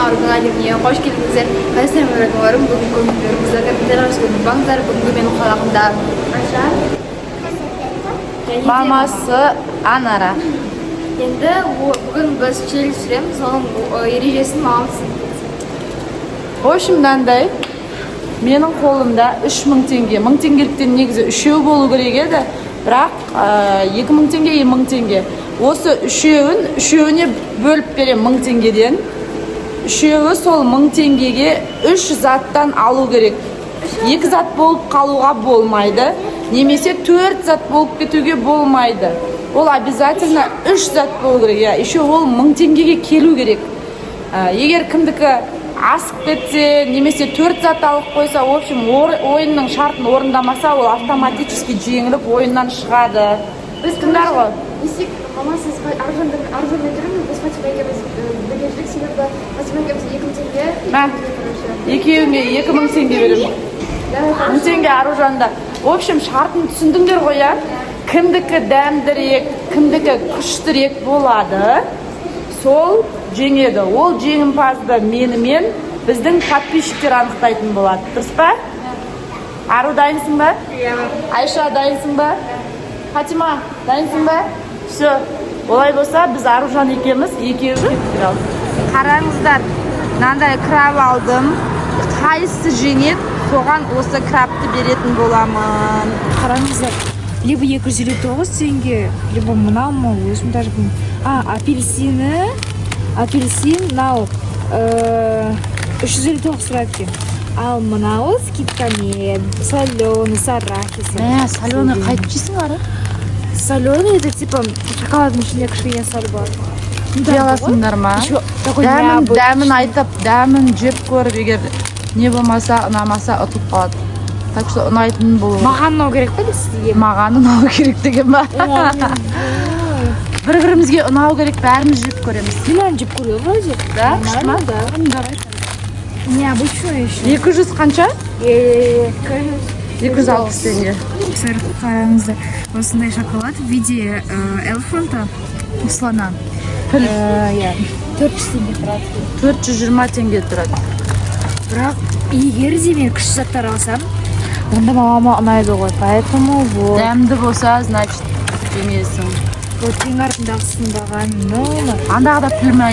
арудың әлеміне қош келдіңіздер. Ассалаумағалейкум. Бүгінгі күндеріңізді компьютеріңізге бағыңыздар. Бүгінгі менің қалағымда Айша, мамасы Анара. Енді бүгін біз челлендж жүреміз, соның ережесін мамам түсіндіреді. В общем, мынандай, менің қолымда 3000 теңге. 1000 теңгеліктен негізі үшеу болу керек еді, бірақ 2000 теңге, 1000 теңге. Осы үшеуіне бөліп берем 1000 теңгеден. Үшеуі сол 1000 теңгеге 3 заттан алу керек. 2 зат болып қалуға болмайды, немесе 4 зат болып кетуге болмайды. Ол обязательно 3 зат болу керек. Еще ол 1000 теңгеге келу керек. Егер кімдікі асып кетсе, немесе 4 зат алып қойса, в общем, ойынның шартын орындамаса, ол автоматически жеңіліп ойыннан шығады. Біз кімдер ғой? Есек, мама, сіз арзан өндіріңіз, біз Фатима екеуміз бірге жүрдік, себебі Фатима екеуміз 2000 теңге. Екеуіңе 2000 теңге беремін. 1000 теңге Аружанда. В общем, шартын түсіндіңдер ғой, я? Кімдікі дәмдірек, кімдікі күштірек болады, сол жеңеді. Ол жеңімпазды менімен біздің подписчиктер анықтайтын болады. Дұрыс па? Ару, дайынсың ба? Айша, дайынсың ба? Фатима, дайынсың ба? Все. Олай болса, біз Аружан екеуміз екеуі қараңыздар. Мынандай краб алдым. Қайсы жеңет, соған осы крабты беретін боламын. Қараңыздар. Либо 259 теңге, либо мынау ма, өзім даже білмеймін. Апельсин, мынау 359 тұрады екен. Ал мынау скидкамен, соленый, с арахисом. Соленый қайтып жейсің ары? Соленый, это типа шоколадның ішінде кішкене сәл бар. Деласыңдар ма? Дәмін айтып, дәмін жеп көріп, егер не болмаса, ұнамаса ұтып қалады. Так что ұнайтын болу. Маған ұнау керек па сізге? Маған ұнау керек деген ба? Бір-бірімізге ұнау керек, бәріміз жеп көреміз. Мен жеп көрем вроде. Да? Шма? Да. Необычно еще. 200 қанша? 260 теңге. Қараңыздар, осындай шоколад в виде элефанта, слона. 400 теңге тұрады. 420 теңге тұрады. Бірақ егер де мен күшті заттар алсам, онда мамама ұнайды ғой, поэтому вот. Дәмді болса, значит, жемесің. Ең артындағысын баған, Андағыда пілме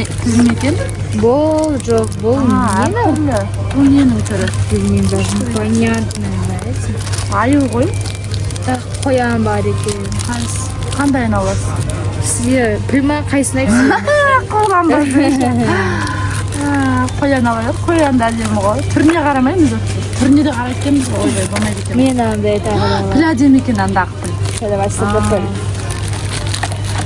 екен? Бұл, жоқ, бұл нені? Бұл ненің түрі? Білмеймін, даже непонятно, знаете. Аю ғой? Қоян бар екен. Қандайын аласың? Сізге пілме қайсын айтсын? Қоян бар. Қоян алайық, қоянды әлемі ғой. Түріне қарамаймыз өтті. Түріне де қарайткенбіз ғой, ойбай, болмайды екен. Мен андай тағыдам. Піл әдем екен андағы піл.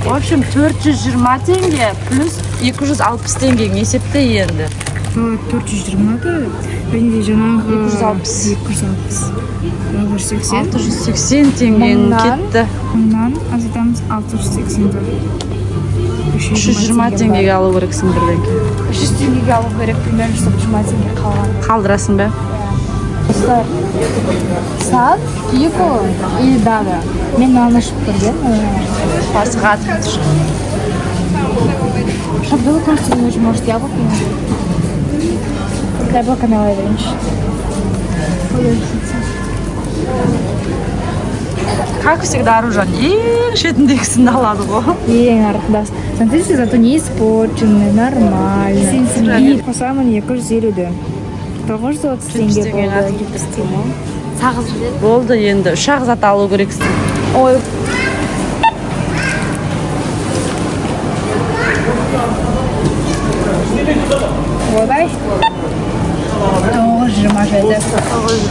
В общем, 420 теңге плюс 260 теңге есепте енді. 420 да? Және де жаңағы 260. 680. 680 теңгенің кетті. Мыңнан азайтамыз 680. 320 теңгеге алу керексің бірден кейін. 300 теңгеге алу керек, примерно 120 теңге қалған. Қалдырасың ба? Сад, Кико и Дада. Мен алынышып көрген. Басыға атып тұр. Чтобы было просто не очень, может, яблоко? Яблоко налай раньше. Как всегда, Аружан, ең шетіндегісін алады ғой. Ең артында. Смотрите, зато не испорченный, нормально. И қосамын 250-ді. 930 теңге болды. Сағыз жүреді. Болды енді, 3 зат алу керексің. Ой. Ойбай. 927.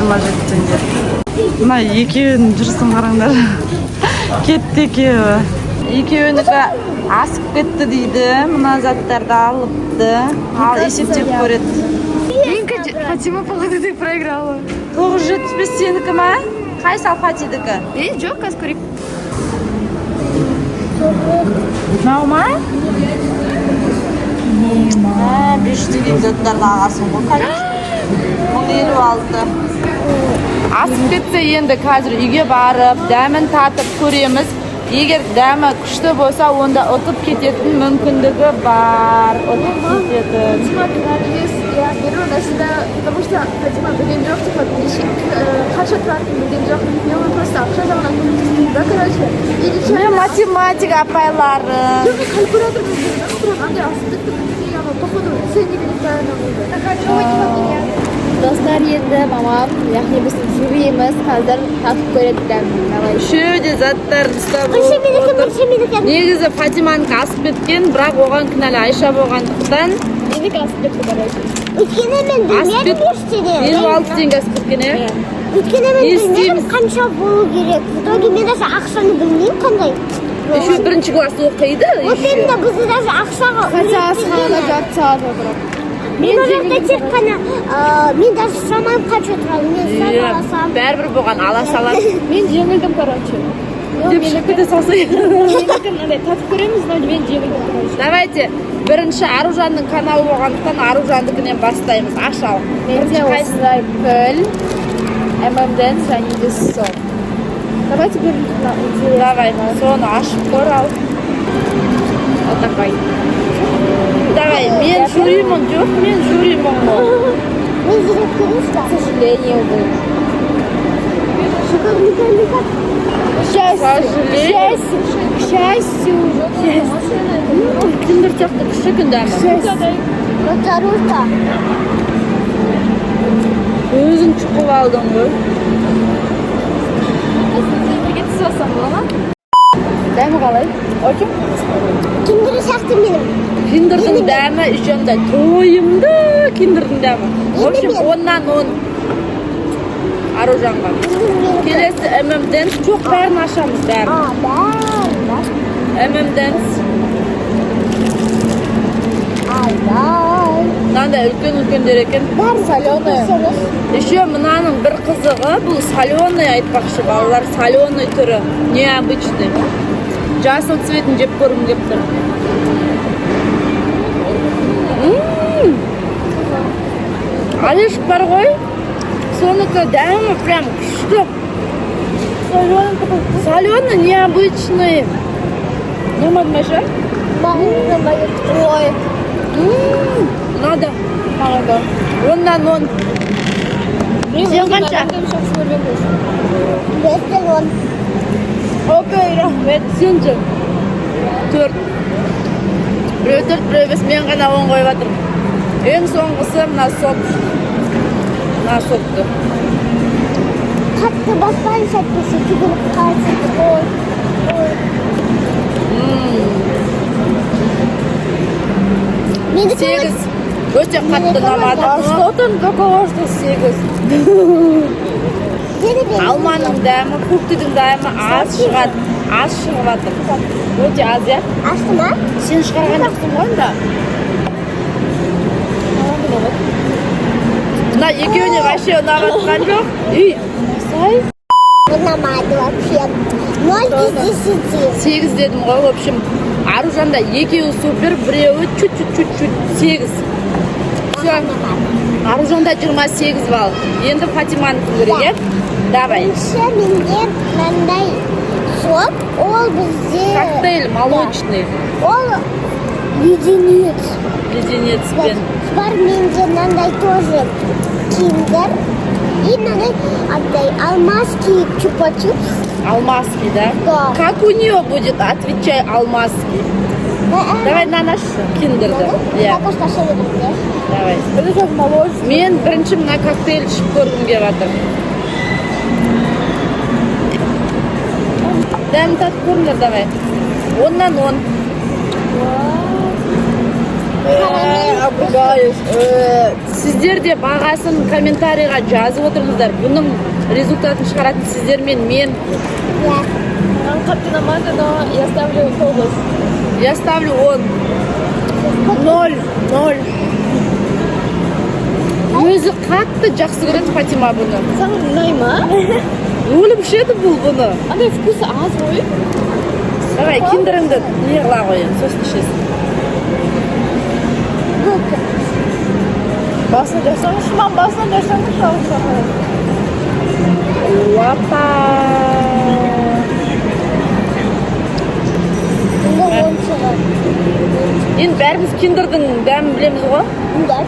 927 теңге. Мына екеуінің жүрісін қараңдар. Кетті екеуі. Екеуінікі асып кетті дейді. Мына заттарды алыпты. Ал есептеп көреді. Фатима, походу, ты проиграла. 975 сенікі ма? Қайсы ал Фатидікі? Жоқ, қазір көрейік. Мынау ма? Не ма? 500 теңге заттарды ағасың ғой, конечно. 1056. Асып кетсе енді қазір үйге барып, дәмін татып көреміз. Егер дәмі күшті болса, онда ұтып кететін мүмкіндігі бар. Ұтып кететін. Я беру на себя, потому что Фатима білген жоқ, типа, қанша тұратынын білген жоқ. Мен оны просто ақша жағынан көмектеспеймін, да, короче. Мен математика апайларым. Жоқ, мен калькулятор білген, бірақ андай асылдықты білген, ана походу ценнигіне правильно болды. Достар, енді мамам, яғни біз жюриіміз қазір татып көреді дәмін. Үшеуі де заттарын ұстап отыр. Негізі Фатиманікі асып кеткен, бірақ оған кінәлі Айша болғандықтан Менікі асып кетті, короче. Өйткені мен білмедім ештеңе. 56 теңге асып кеткен, иә? Өйткені мен білмедім қанша болу керек. В итоге мен даже ақшаны білмеймін қандай. Еще бірінші класс оқиды. Вот именно бізді даже ақшаға Хотя асханада жарты сағат отырып. Мен ол жақта тек қана мен даже сұрамаймын қанша тұрады. Мен сәл аласам. Бәрібір болған ала салады. Мен жеңілдім, короче. Деп шығып кете салса. Менікі мынандай татып көреміз, но мен жеңілдім, короче. Давайте бірінші Аружанның каналы болғандықтан Аружандікінен бастаймыз. Ашалық. Менде осылай піл, ММДен және де сок. Давайте бірінші. Давай, соны ашып көр ал. Вот такой. Давай, мен жюримін жоқ, мен жюримін ғой. Мен жүрек көрейінші К сожалению, вы. К счастью. Кіндір тек кіші күндәмі. Тарушка. Өзің чұқып алдың ғой. Дәмі қалай? Очень? Кімдері шақты менің. Киндердің дәмі үшенді тойымды киндердің дәмі. В общем, 10-нан 10 Аружанға. Келесі ММДен çok бәрін ашамыз бәрін. Бәрін. ММДен. Ай. Мынандай үлкен-үлкендер екен. Соленый. Еще мынаның бір қызығы, бұл соленый айтпақшы балалар, соленый түрі, необычный. Жасыл цветін жеп көргім келіп тұр. Алеш бар ғой, соныкі дәмі прям күшті. Соленый, необычный. Нормально Маша? Ой. Надо. Мағайда. 10-нан 10. Сен қанша? Бестен он. Окей, рахмет. Сен же? 4. Біреу 4, біреу 5, мен ғана 10 қойып жатырмын. Ең соңғысы мына сок. Мына сокты. Қатты баспайын сәтпесе жүгіріп қалсын. Ой. Менікі 8. Өте қатты ұнамады. Что там такого, что 8? Алманың дәмі, фруктының дәмі аз шығады. Аз шығып жатыр. Өте аз, иә? ашты ма? Сен шығарған жоқсың ғой онда? Мына екеуіне вообще ұнап жатқан жоқ. Ұнамайды вообще. 0 из 10. 8 дедім ғой, в общем. Аружанда екеуі супер, біреуі чуть-чуть 8. Все. Аружанда 28 балл. Енді Фатиманікі көрейік. Давай. Еще менде мынандай сок, ол бізде Коктейль молочный. ол леденец. Леденецпен. Бар менде мынандай тоже киндер. И мынандай андай алмазский чупа-чупс. Алмазский, да? Да. Как у нее будет? Отвечай, алмазский. Давай на наш киндерді. Иә, Також таша беремде. давай. Это как молочный. Мен бірінші мына коктейль ішіп көргім келіп жатыр. Дәмін татып көріңдер, давай. 10-нан 10. Сіздер де бағасын комментарийға жазып отырыңыздар. Бұның результатын шығаратын сіздер мен. Иә. Нам как-то нормально, но я ставлю полос. Я ставлю 10. 0. Өзі қатты жақсы көреді Фатима бұны. Саған ұнай ма? Өліп ішеді бұл бұны. Андай вкусы аз ғой. Давай, киндеріңді не қыла қойын, сосын ішесің. Басына жасаңыз, шуман басына жасаңыз, шауын. Опа! ойыншығы. Енді бәріміз киндердің дәмін білеміз ғой. Да.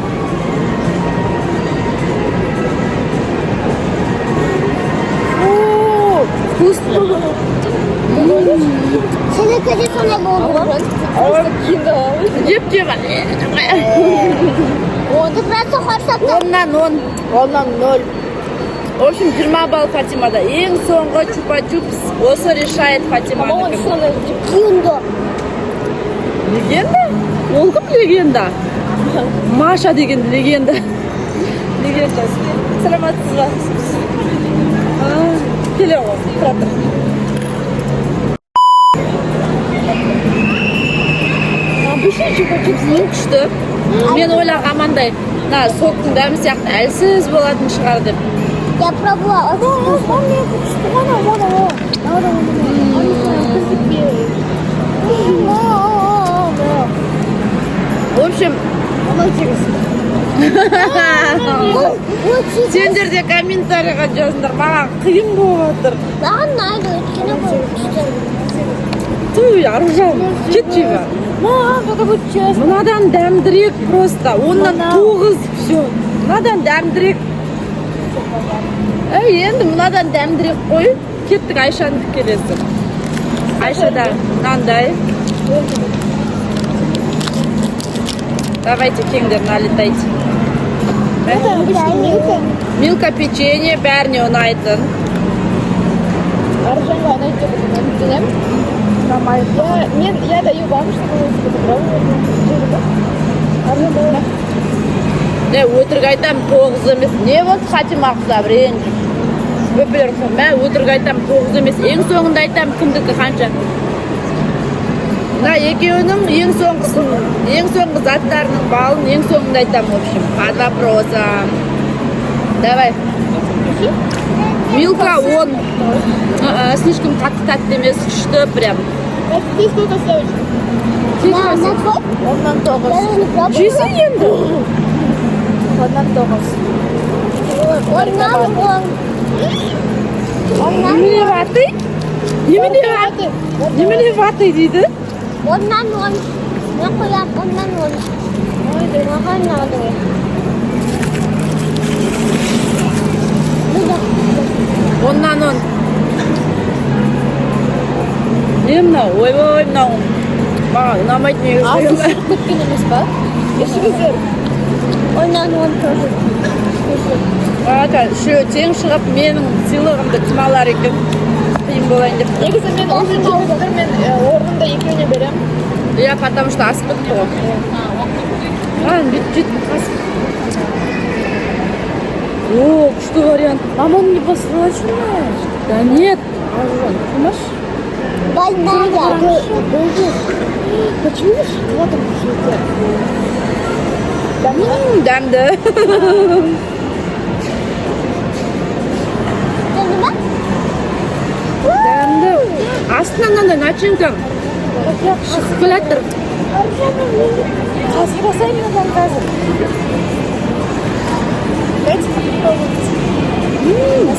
Вкусно. Seninki de sana болды. Жеп жеп. Ты просто хочешь от Оннан 0. В общем, 20 балл Фатимада. Ең соңғы чупа-чупс. Осы решает Фатиманікі. киндо. Легенда? Ол кім легенда? Маша деген легенда. Легенда. Саламатсыз ба? Келе ғой, тұра тұр. Бүшін чупа-чупс ең күшті. Мен ойлағамандай, соктың дәмі сияқты әлсіз болатын шығар деп. Я пробовала. В общем, сендер де комментарийға жазыңдар, маған қиын болып отыр. Маған ұнайды, өйткені бұл күшті. Туй, Аружан, кетші ба. Мынадан дәмдірек просто, оннан 9, все. Мынадан дәмдірек. Енді мынадан дәмдірек қой, кеттік Айшаны келесі. Айшада мынандай. Давайте, кеңдер, налетайте. Милка печенье, бәріне ұнайтын. Аружанға ұнайды деп білемін. Я даю вам, чтобы вы попробовали. Өтірік айтам 9 емес. Не болды Фатима қызап ренжіп. Өпілер ұқсам, өтірік айтам 9 емес. Ең соңында айтам кімдікі қанша. Екеуінің ең соңғы заттарының балын ең соңында айтам, в общем. Под вопросом. Давай. Милка 10. Слишком қатты емес, күшті прям. Ты сколько сливочек? Оннан 9. Жүйсің енді? Ondan 9. Немене ватой дейді? Ondan 10. Ne koyar? Ondan 10. Маған ұнады. Оннан 10. Не мынау? Ой, мынау. Маған ұнамайды негізі. Күткен емес па? Ішіңіздер. Ondan 10 тоже. Үшеуі тең шығып, менің сыйлығымды кім алар екен? Қиын болайын деп. Негізі мен орнымда екеуіне берем. Я потому что асып бітті ғой. Бүйтіп қасып. О, күшті вариант. Мама, он не посроченный. Да нет. Понимаешь? Больная. Почему вы шоколадом пишете? Дәмді. Дәмді. Астынан мынандай начинка шығып келатыр. Қазір жасаймын одан қазір.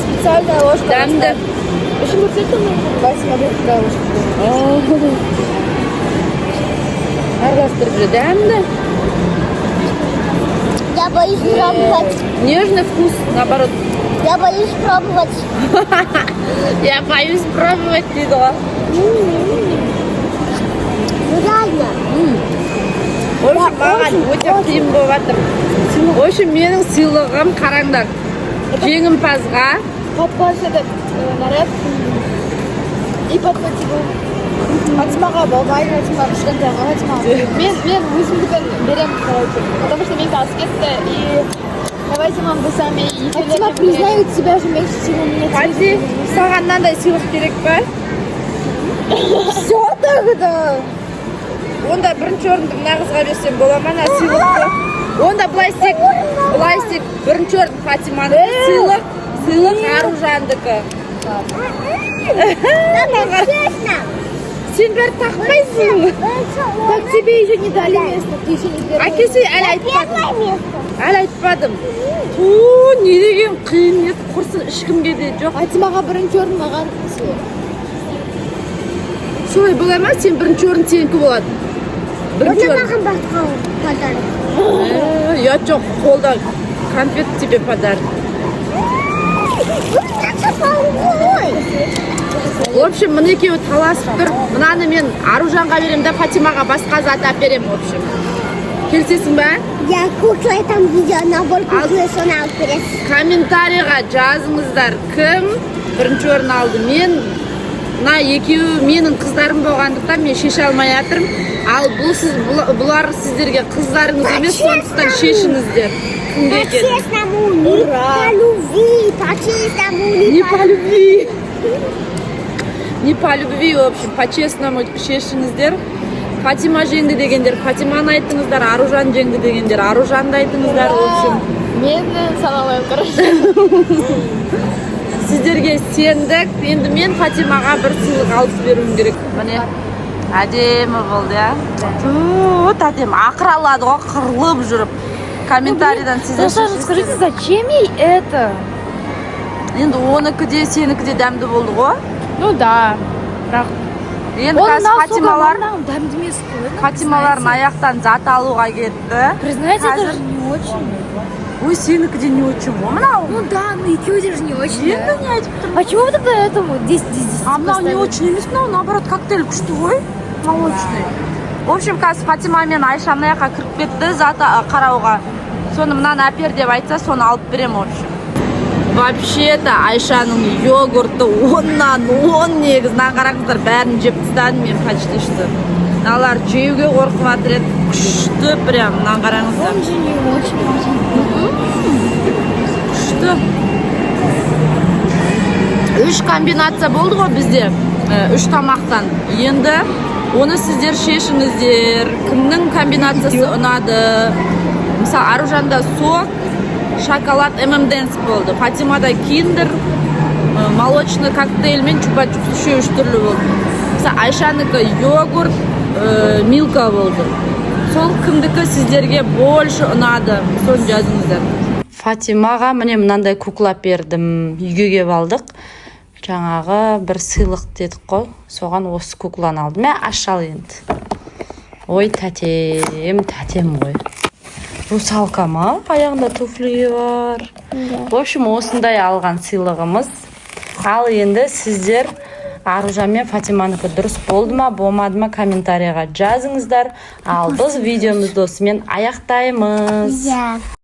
Специальная ложка. Дәмді. Еще вот это нужно. Смотри, какая ложка. Араластырып жүр. Дәмді. Я боюсь пробовать. Нежный вкус, наоборот. Я боюсь пробовать. Я боюсь пробовать дейді ғой. Реально. В общем, маған өте қиын болып жатыр. В общем, менің сыйлығым қараңдар. Жеңімпазға Подпасть этот наряд и подхватить его. Фатимаға болмайды, Фатимаға кішкентайға, Фатимаға. Мен өзімдікін берем, короче. Потому что мен аз кетті и давайте вам вы сами Фатима признает себя же меньше, чем у меня. Фати, саған мынандай сыйлық керек па? Все тогда. Онда бірінші орынды мына қызға берсем бола ма, сыйлықты? Онда былай істейік, бірінші орын Фатиманың сыйлық Аружандікі. Честно. Сен бәрі тақпайсың. Так тебе еще не дали место, ты еще не первый. Әкесі әлі айтпадым. Первое место. Әлі айтпадым. Не деген қиын еді, құрсын ешкімге де жоқ. Фатимаға бірінші орын маған солай бола ма? Сен бірінші орын сенікі болады. Бірінші Оны орын. маған басқа подарок. Я жоқ, қолда конфет тебе подарок. В общем, мына екеуі таласып тұр. Мынаны мен Аружанға берем да Фатимаға басқа зат әперем, в общем. Келісесің ба? Я кукла там видео, набор куклы, соны алып бересіз. Комментарийға жазыңыздар, кім бірінші орын алды. Мен мына екеуі менің қыздарым болғандықтан мен шеше алмай жатырмын. Ал бұлар сіздерге қыздарыңыз емес, сондықтан шешіңіздер. Кімге екен? По-честному, не по любви, по-честному, Не по любви. Не по любви, в общем, по-честному шешіңіздер. Фатима жеңді дегендер, Фатиманы айттыңыздар, Аружан жеңді дегендер, Аружанды айттыңыздар, в общем. Мен саналайым, короче. Сіздерге сендік, енді мен Фатимаға бір сыйлық алып беруім керек. Міне, әдемі болды, я. Тут әдемі, ақыралады ғой, қырылып жүріп. Комментарийдан сіздер Саша, скажите, зачем ей это? Енді оныкі де, сенікі де дәмді болды ғой. Ну да. Бірақ Енді қазір Фатималар аяқтан зат алуға кетті. Признайте, это Қазір- же не очень. Ой, сенікі де не очень ғой. Мынау. Ну да, но екеуі же не очень. Енді не айтып тұрмын. А чего вы тогда этому 10 А мынау не очень емес, мынау наоборот коктейль күшті ғой. Молочный. В общем, қазір Фатима мен Айша мына жаққа кіріп кетті зат қарауға. Соны мынаны әпер деп айтса, соны алып берем, в общем. Вообще-то Айшаның йогурты 10-нан 10 негізінен қараңыздар, бәрін жеп тастадым мен почти что. Налар жеуге қорқып жатыр еді, күшті прям, мынаны қараңыздар. Он же не очень. Күшті. 3 комбинация болды ғой бізде, 3 тамақтан. Енді оны сіздер шешіңіздер, кімнің комбинациясы ұнады. Мысалы, Аружанда сок, шоколад M&M's болды. Фатимада киндер, молочный коктейль мен чупа-чупс үшеу 3 түрлі болды. Мысалы, Айшаныкі йогурт, милка болды. Сол кімдікі сіздерге больше ұнады, соны жазыңыздар. Фатимаға міне мынандай кукла бердім. Үйге кеп алдық. Жаңағы бір сыйлық дедік қой. Соған осы кукланы алдым. Мә, ашал енді. Ой, тәтем ғой. Русалка ма? Аяғында туфли бар. В общем, осындай алған сыйлығымыз. Ал енді сіздер Аружан мен Фатиманыкі дұрыс болды ма, болмады ма комментарийға жазыңыздар. Ал біз видеомызды осымен аяқтаймыз.